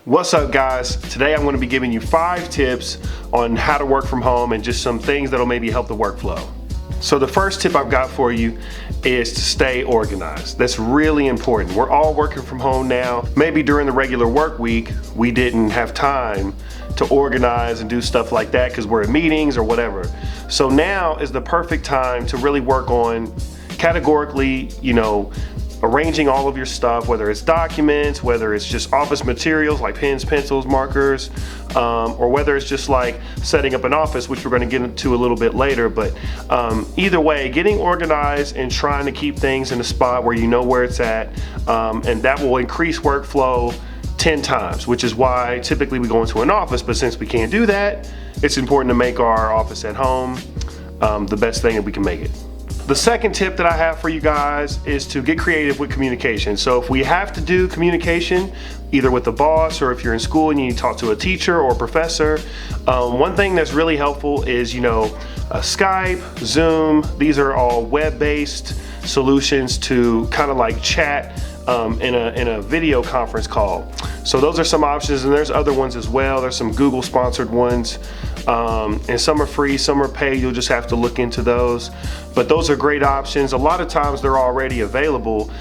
What's up, guys? Today I'm going to be giving you 5 tips on how to work from home and just some things that'll maybe help the workflow. So the first tip I've got for you is to stay organized. That's really important. We're all working from home now. Maybe during the regular work week, we didn't have time to organize and do stuff like that because we're in meetings or whatever. So now is the perfect time to really work on categorically, arranging all of your stuff, whether it's documents, whether it's just office materials like pens, pencils, markers, or whether it's just like setting up an office, which we're going to get into a little bit later. But either way, getting organized and trying to keep things in a spot where you know where it's at, and that will increase workflow 10 times, which is why typically we go into an office. But since we can't do that, it's important to make our office at home the best thing that we can make it. The second tip that I have for you guys is to get creative with communication. So if we have to do communication, either with the boss or if you're in school and you need to talk to a teacher or a professor, one thing that's really helpful is, Skype, Zoom. These are all web-based solutions to kind of like chat in a video conference call. So those are some options, and there's other ones as well. There's some Google sponsored ones, and some are free, some are paid. You'll just have to look into those. But those are great options. A lot of times they're already available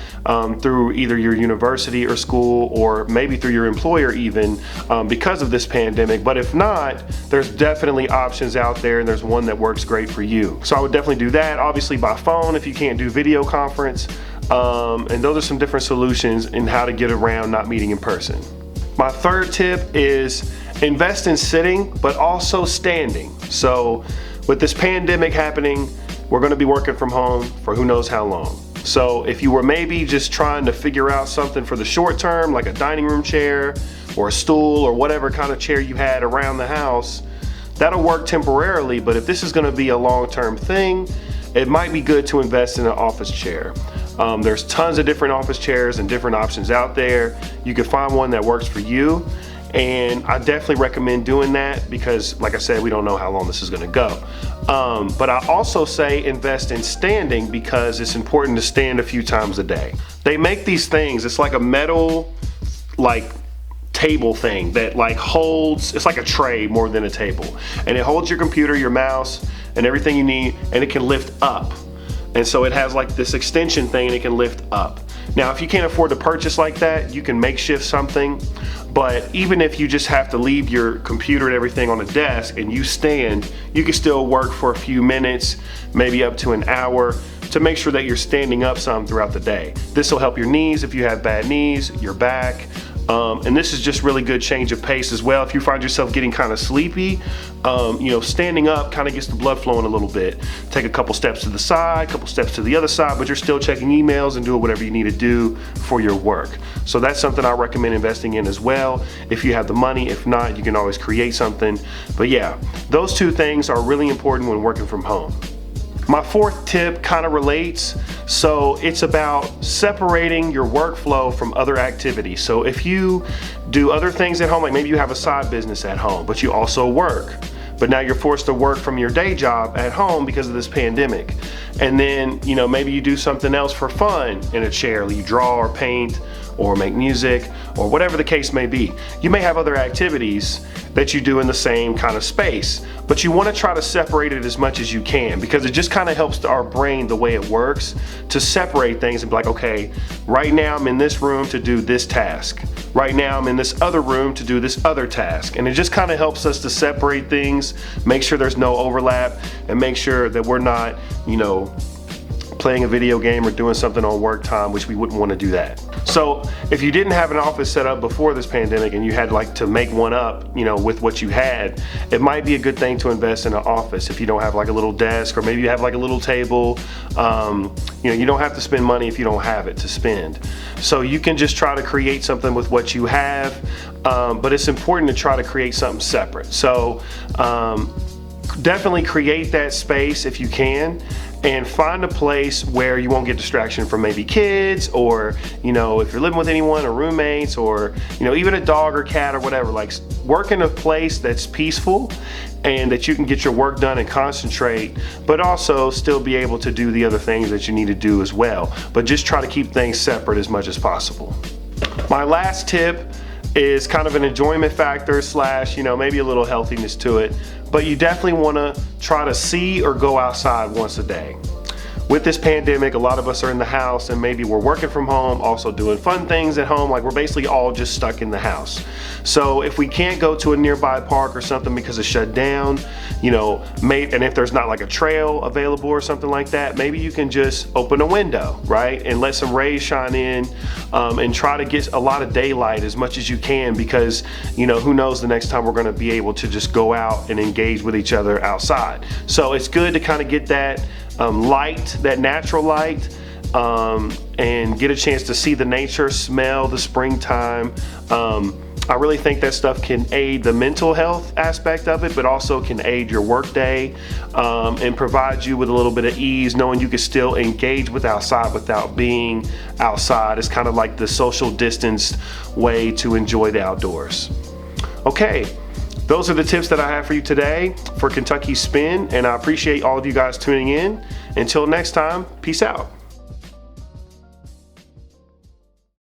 through either your university or school, or maybe through your employer even, because of this pandemic. But if not, there's definitely options out there, and there's one that works great for you. So I would definitely do that, obviously by phone if you can't do video conference. And those are some different solutions in how to get around not meeting in person. My third tip is invest in sitting, but also standing. So with this pandemic happening, we're going to be working from home for who knows how long. So if you were maybe just trying to figure out something for the short term, like a dining room chair or a stool or whatever kind of chair you had around the house, that'll work temporarily. But if this is going to be a long-term thing, it might be good to invest in an office chair. There's tons of different office chairs and different options out there. You can find one that works for you, and I definitely recommend doing that because, like I said, we don't know how long this is going to go. But I also say invest in standing because it's important to stand a few times a day. They make these things, it's like a metal table thing that holds, it's like a tray more than a table, and it holds your computer, your mouse, and everything you need, and it can lift up. And so it has like this extension thing, and it can lift up. Now, if you can't afford to purchase like that, you can makeshift something. But even if you just have to leave your computer and everything on a desk and you stand, you can still work for a few minutes, maybe up to an hour, to make sure that you're standing up some throughout the day. This will help your knees if you have bad knees, your back. And this is just really good change of pace as well. If you find yourself getting kind of sleepy, standing up kind of gets the blood flowing a little bit. Take a couple steps to the side, couple steps to the other side, but you're still checking emails and doing whatever you need to do for your work. So that's something I recommend investing in as well. If you have the money, if not, you can always create something. But yeah, those 2 things are really important when working from home. My fourth tip kind of relates. So it's about separating your workflow from other activities. So if you do other things at home, like maybe you have a side business at home, but you also work, but now you're forced to work from your day job at home because of this pandemic. And then, maybe you do something else for fun in a chair. You draw or paint or make music or whatever the case may be. You may have other activities that you do in the same kind of space, but you want to try to separate it as much as you can, because it just kind of helps our brain, the way it works, to separate things and be like, okay, right now I'm in this room to do this task. Right now I'm in this other room to do this other task. And it just kind of helps us to separate things, make sure there's no overlap, and make sure that we're not, playing a video game or doing something on work time, which we wouldn't want to do that. So if you didn't have an office set up before this pandemic and you had to make one up, with what you had, it might be a good thing to invest in an office if you don't have a little desk, or maybe you have a little table. You don't have to spend money if you don't have it to spend. So you can just try to create something with what you have, but it's important to try to create something separate. So definitely create that space if you can, and find a place where you won't get distraction from maybe kids, or if you're living with anyone or roommates, or even a dog or cat or whatever. Work in a place that's peaceful and that you can get your work done and concentrate, but also still be able to do the other things that you need to do as well. But just try to keep things separate as much as possible. My last tip is kind of an enjoyment factor slash, maybe a little healthiness to it. But you definitely want to try to see or go outside once a day. With this pandemic, a lot of us are in the house and maybe we're working from home, also doing fun things at home. Like we're basically all just stuck in the house. So if we can't go to a nearby park or something because it's shut down, and if there's not like a trail available or something like that, maybe you can just open a window, right? And let some rays shine in, and try to get a lot of daylight as much as you can, because who knows the next time we're gonna be able to just go out and engage with each other outside. So it's good to kind of get that light, that natural light, and get a chance to see the nature, smell the springtime. I really think that stuff can aid the mental health aspect of it, but also can aid your work day, and provide you with a little bit of ease, knowing you can still engage with outside without being outside. It's kind of like the social distanced way to enjoy the outdoors. Okay. Those are the tips that I have for you today for Kentucky Spin, and I appreciate all of you guys tuning in. Until next time, peace out.